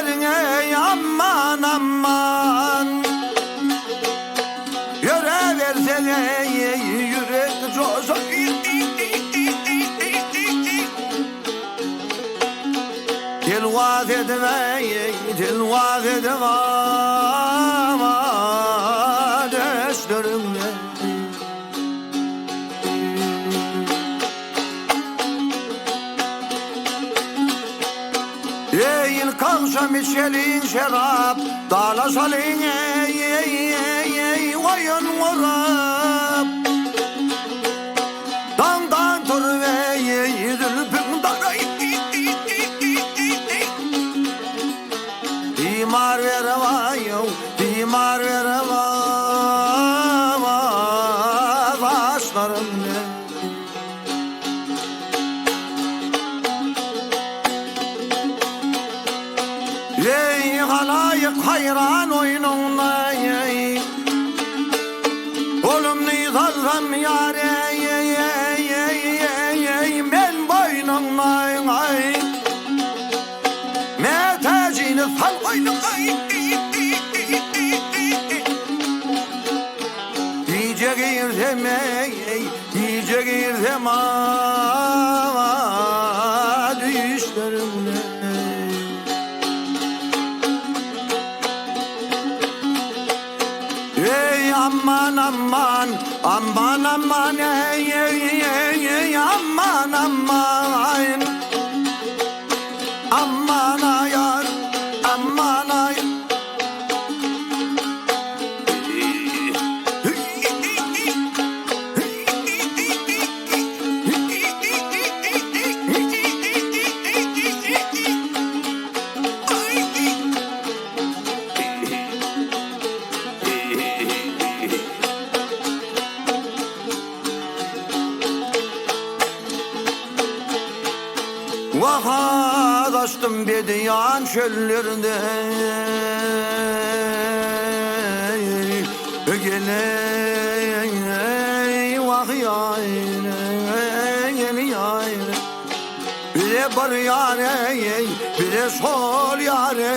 ey aman aman. Yöre versene yürek coşa. Dilvaz edme, dilvaz edme düşlerimle. Eyin kalkşam içelin şerap, dalaşalın oyun vurup. Dandan tur ve zülfün daray. Dimar veremem, dimar veremem başlarımla. Ey halayık hayran oyununa, oğlum ne zalzam yâre, men boynuna. Metecini sal boynuna. İyice girsem, iyice girsem düşlerimle. Ey aman aman, aman aman, ey aman aman. Aman ayar, aman ayar. Vaha kaçtım bediyan çöllerde, gele vah yâre, gele yâre. Bir de bar yâre, bir de sol yâre.